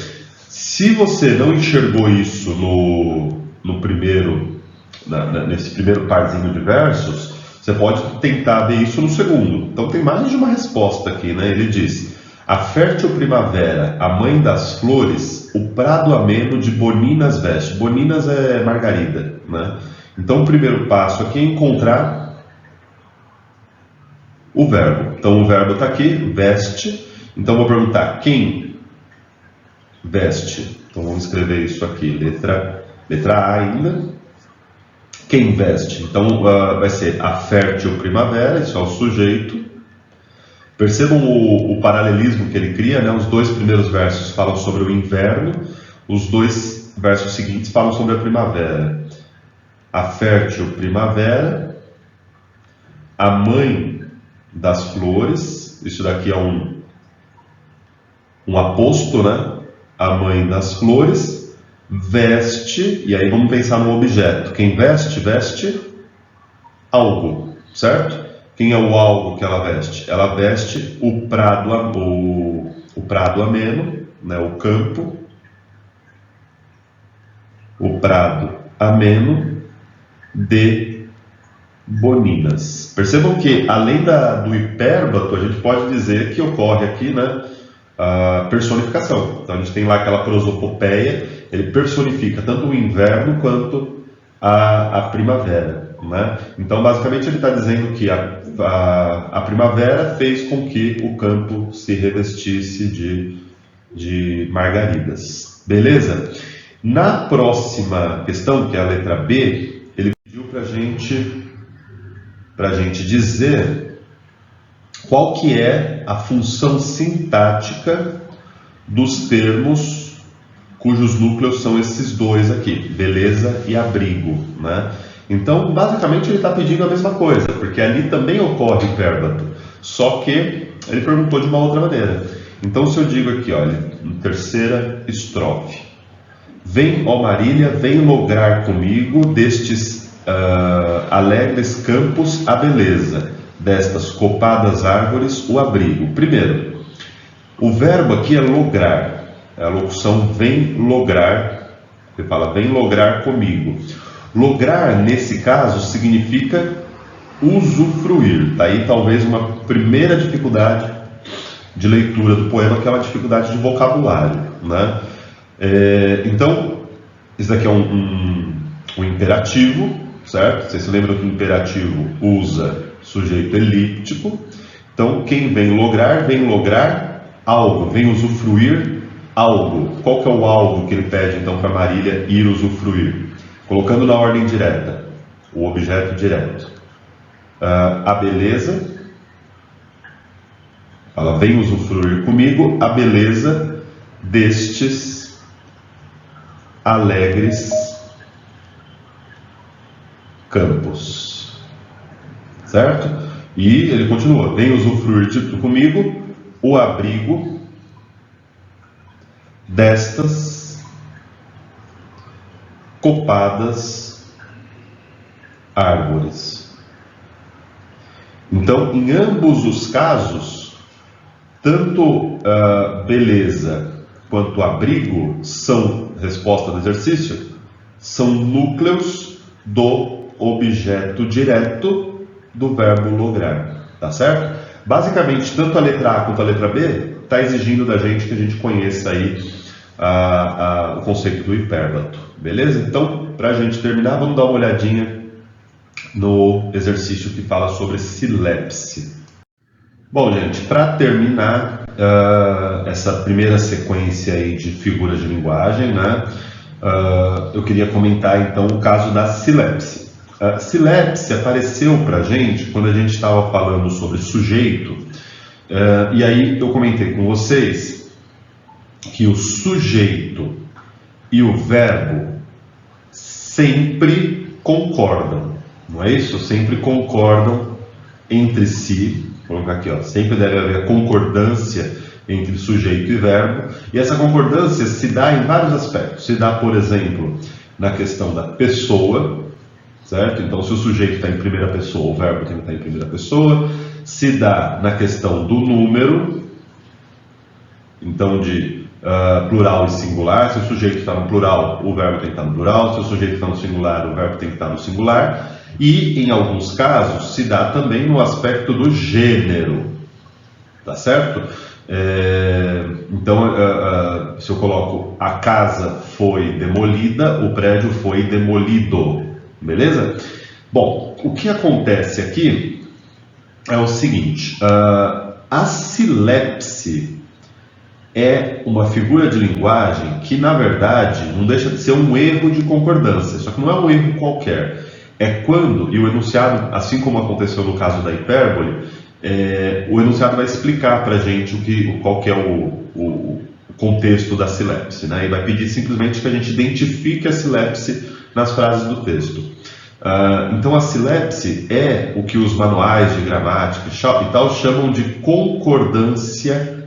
Speaker 1: Se você não enxergou isso nesse primeiro parzinho de versos, você pode tentar ver isso no segundo. Então tem mais de uma resposta aqui, né? Ele diz: a fértil primavera, a mãe das flores, o prado ameno de boninas veste. Boninas é margarida, né? Então o primeiro passo aqui é encontrar o verbo. Então o verbo está aqui, veste. Então vou perguntar: quem veste? Então vamos escrever isso aqui, letra A ainda. Quem veste? Então vai ser a fértil primavera, isso é o sujeito. Percebam o paralelismo que ele cria, né? Os dois primeiros versos falam sobre o inverno, os dois versos seguintes falam sobre a primavera. A fértil primavera, a mãe das flores, isso daqui é um aposto, né? A mãe das flores. Veste, e aí vamos pensar no objeto. Quem veste, veste algo, certo? Quem é o algo que ela veste? Ela veste o prado ameno, né? O campo, o prado ameno de boninas. Percebam que além do hipérbato, a gente pode dizer que ocorre aqui, né, a personificação. Então a gente tem lá aquela prosopopeia. Ele personifica tanto o inverno quanto a primavera, né? Então, basicamente, ele está dizendo que a primavera fez com que o campo se revestisse de margaridas. Beleza? Na próxima questão, que é a letra B, ele pediu para a gente dizer qual que é a função sintática dos termos cujos núcleos são esses dois aqui, beleza e abrigo, né? Então, basicamente, ele está pedindo a mesma coisa, porque ali também ocorre hipérbato, só que ele perguntou de uma outra maneira. Então, se eu digo aqui, olha, terceira estrofe: vem, ó Marília, vem lograr comigo destes alegres campos a beleza, destas copadas árvores o abrigo. Primeiro, o verbo aqui é lograr. A locução vem lograr, ele fala vem lograr comigo. Lograr, nesse caso, significa usufruir. Daí talvez uma primeira dificuldade de leitura do poema, que é uma dificuldade de vocabulário, né? Então, isso daqui é um imperativo, certo? Vocês se lembram que o imperativo usa sujeito elíptico. Então, quem vem lograr algo, vem usufruir algo. Qual que é o algo que ele pede então para Marília ir usufruir? Colocando na ordem direta, o objeto direto. A beleza, fala, vem usufruir comigo a beleza destes alegres campos. Certo? E ele continua, vem usufruir comigo o abrigo destas copadas árvores. Então, em ambos os casos, tanto beleza quanto abrigo são, resposta do exercício, são núcleos do objeto direto do verbo lograr, tá certo? Basicamente, tanto a letra A quanto a letra B está exigindo da gente que a gente conheça aí o conceito do hipérbato, beleza? Então, para a gente terminar, vamos dar uma olhadinha no exercício que fala sobre silepse. Bom, gente, para terminar essa primeira sequência aí de figuras de linguagem, né, eu queria comentar então o caso da silepse. Silepse apareceu para a gente quando a gente estava falando sobre sujeito, e aí eu comentei com vocês que o sujeito e o verbo sempre concordam, não é isso? Sempre concordam entre si. Vou colocar aqui, ó, sempre deve haver concordância entre sujeito e verbo, e essa concordância se dá em vários aspectos. Se dá, por exemplo, na questão da pessoa, certo? Então, se o sujeito está em primeira pessoa, o verbo tem que estar em primeira pessoa. Se dá na questão do número, então de plural e singular. Se o sujeito está no plural, o verbo tem que estar no plural. Se o sujeito está no singular, o verbo tem que estar no singular. E, em alguns casos, se dá também no aspecto do gênero, tá certo? Então, se eu coloco a casa foi demolida, o prédio foi demolido. Beleza? Bom, o que acontece aqui é o seguinte: a silepse é uma figura de linguagem que, na verdade, não deixa de ser um erro de concordância, só que não é um erro qualquer. É quando, e o enunciado, assim como aconteceu no caso da hipérbole, o enunciado vai explicar para a gente qual que é o contexto da silepse, né? E vai pedir simplesmente que a gente identifique a silepse nas frases do texto. Então a silepse é o que os manuais de gramática e tal chamam de concordância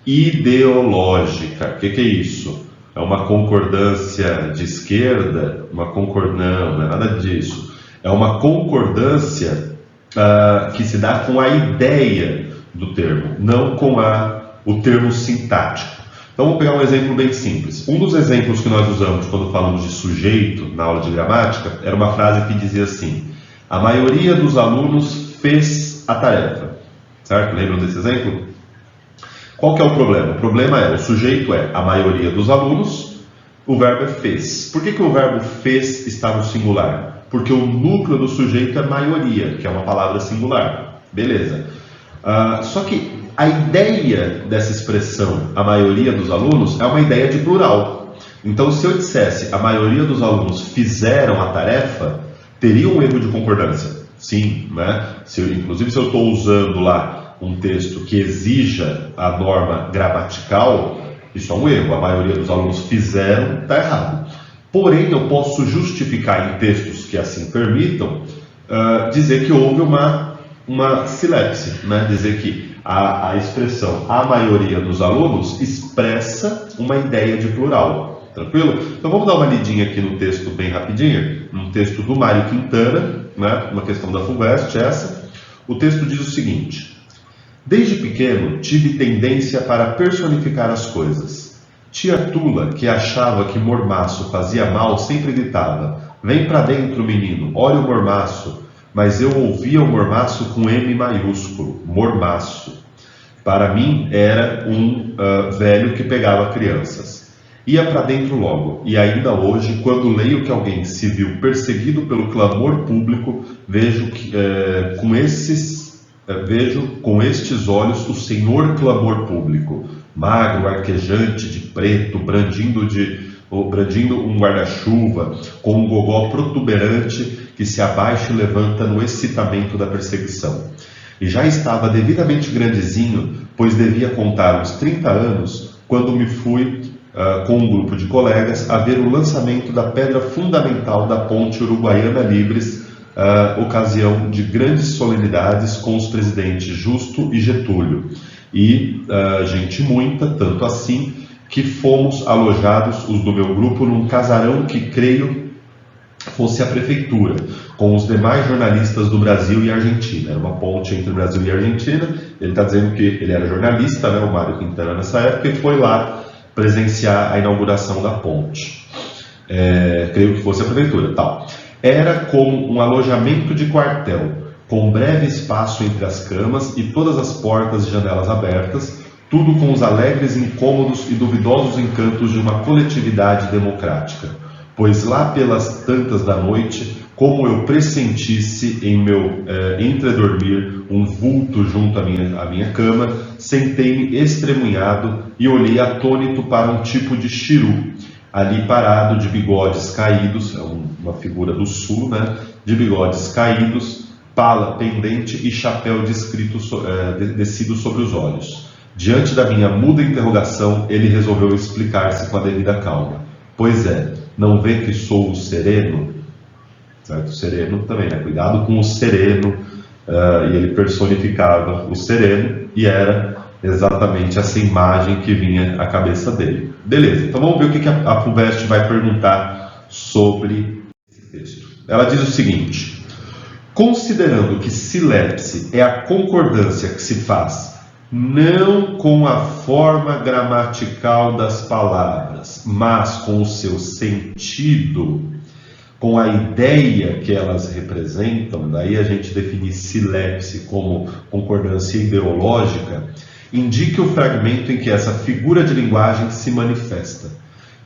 Speaker 1: ideológica. O que é isso? É uma concordância de esquerda? Não é nada disso. É uma concordância que se dá com a ideia do termo, não com o termo sintático. Então, vamos pegar um exemplo bem simples. Um dos exemplos que nós usamos quando falamos de sujeito na aula de gramática era uma frase que dizia assim: a maioria dos alunos fez a tarefa. Certo? Lembram desse exemplo? Qual que é o problema? O problema é, o sujeito é a maioria dos alunos, o verbo é fez. Por que o verbo fez está no singular? Porque o núcleo do sujeito é maioria, que é uma palavra singular. Beleza. Só que a ideia dessa expressão, a maioria dos alunos, é uma ideia de plural. Então, se eu dissesse a maioria dos alunos fizeram a tarefa, teria um erro de concordância. Sim, né? Inclusive, se eu estou usando lá um texto que exija a norma gramatical, isso é um erro. A maioria dos alunos fizeram, está errado. Porém, eu posso justificar em textos que assim permitam, dizer que houve uma silepse, né? Dizer que a expressão a maioria dos alunos expressa uma ideia de plural. Tranquilo? Então vamos dar uma lidinha aqui no texto bem rapidinho, no texto do Mário Quintana, né? Uma questão da FUVEST essa. O texto diz o seguinte: desde pequeno tive tendência para personificar as coisas. Tia Tula, que achava que mormaço fazia mal, sempre gritava: vem pra dentro, menino, olha o mormaço. Mas eu ouvia o mormaço com M maiúsculo, mormaço. Para mim era um velho que pegava crianças. Ia para dentro logo, e ainda hoje, quando leio que alguém se viu perseguido pelo clamor público, vejo com estes olhos o senhor clamor público, magro, arquejante de preto, brandindo um guarda-chuva, com um gogó protuberante que se abaixa e levanta no excitamento da perseguição. E já estava devidamente grandezinho, pois devia contar uns 30 anos, quando me fui com um grupo de colegas a ver o lançamento da pedra fundamental da ponte Uruguaiana Libres, ocasião de grandes solenidades com os presidentes Justo e Getúlio. E gente muita, tanto assim, que fomos alojados, os do meu grupo, num casarão que creio fosse a prefeitura, com os demais jornalistas do Brasil e Argentina. Era uma ponte entre o Brasil e a Argentina. Ele está dizendo que ele era jornalista, né, o Mário Quintana, nessa época, e foi lá presenciar a inauguração da ponte. Creio que fosse a prefeitura. Tal. Era como um alojamento de quartel, com breve espaço entre as camas e todas as portas e janelas abertas, tudo com os alegres, incômodos e duvidosos encantos de uma coletividade democrática. Pois lá pelas tantas da noite, como eu pressentisse em meu entredormir um vulto junto à minha cama, sentei-me estremunhado e olhei atônito para um tipo de chiru, ali parado, de bigodes caídos, é uma figura do sul, né? de bigodes caídos, pala pendente e chapéu descido sobre os olhos. Diante da minha muda interrogação, ele resolveu explicar-se com a devida calma. Pois é, não vê que sou o sereno? Certo? Sereno também, né? Cuidado com o sereno. E ele personificava o sereno e era exatamente essa imagem que vinha à cabeça dele. Beleza, então vamos ver o que a FUVEST vai perguntar sobre esse texto. Ela diz o seguinte: considerando que silepse é a concordância que se faz não com a forma gramatical das palavras, mas com o seu sentido, com a ideia que elas representam, daí a gente define silepse como concordância ideológica, indique o fragmento em que essa figura de linguagem se manifesta.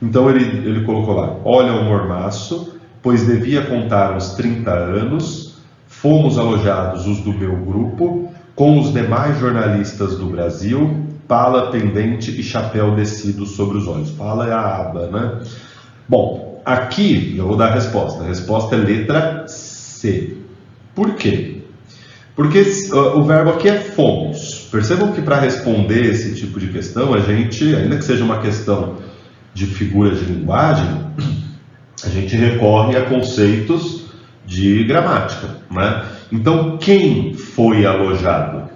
Speaker 1: Então ele colocou lá: olha o mormaço, pois devia contar uns 30 anos, fomos alojados os do meu grupo, com os demais jornalistas do Brasil, pala pendente e chapéu descido sobre os olhos. Pala é a aba, né? Bom, aqui eu vou dar a resposta. A resposta é letra C. Por quê? Porque o verbo aqui é fomos. Percebam que para responder esse tipo de questão, a gente, ainda que seja uma questão de figura de linguagem, a gente recorre a conceitos de gramática, né? Então, quem foi alojado?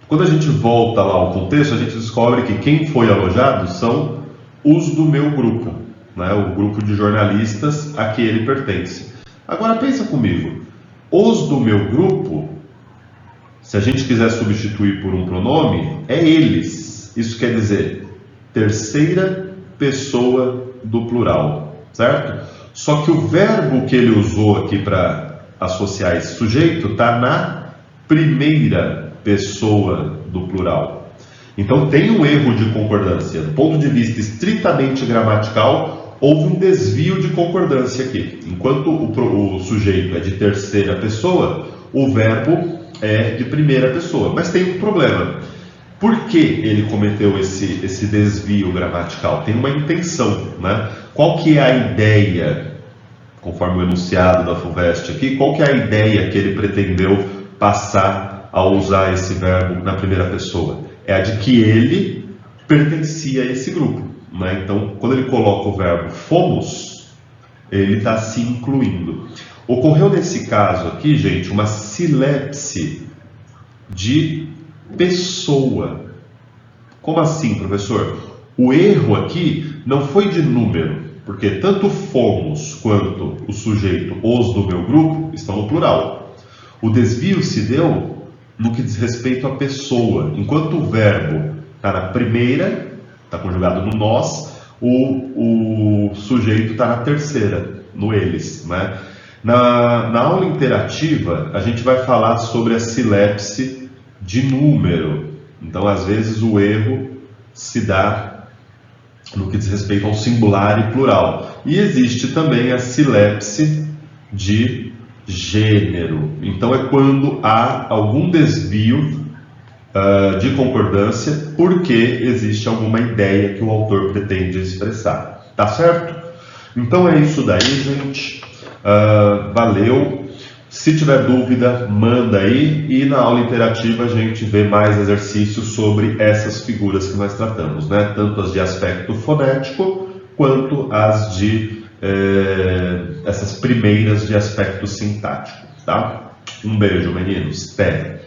Speaker 1: Quando a gente volta lá ao contexto, a gente descobre que quem foi alojado são os do meu grupo, né? O grupo de jornalistas a que ele pertence. Agora pensa comigo, os do meu grupo, se a gente quiser substituir por um pronome, é eles. Isso quer dizer terceira pessoa do plural, certo? Só que o verbo que ele usou aqui para associar esse sujeito está na primeira pessoa do plural. Então tem um erro de concordância. Do ponto de vista estritamente gramatical, houve um desvio de concordância aqui. Enquanto o sujeito é de terceira pessoa, o verbo é de primeira pessoa. Mas tem um problema. Por que ele cometeu esse desvio gramatical? Tem uma intenção, né? Qual que é a ideia, conforme o enunciado da FUVEST aqui, qual que é a ideia que ele pretendeu passar ao usar esse verbo na primeira pessoa? É a de que ele pertencia a esse grupo, né? Então, quando ele coloca o verbo fomos, ele está se incluindo. Ocorreu nesse caso aqui, gente, uma silepse de pessoa. Como assim, professor? O erro aqui não foi de número, porque tanto fomos quanto o sujeito os do meu grupo estão no plural. O desvio se deu no que diz respeito à pessoa. Enquanto o verbo está na primeira, está conjugado no nós, o sujeito está na terceira, no eles, né? Na aula interativa, a gente vai falar sobre a silepse de número. Então, às vezes, o erro se dá no que diz respeito ao singular e plural. E existe também a silepse de gênero. Então, é quando há algum desvio de concordância, porque existe alguma ideia que o autor pretende expressar. Tá certo? Então, é isso daí, gente. Valeu. Se tiver dúvida, manda aí, e na aula interativa a gente vê mais exercícios sobre essas figuras que nós tratamos, né? Tanto as de aspecto fonético, quanto as de essas primeiras de aspecto sintático, tá? Um beijo, meninos. Até!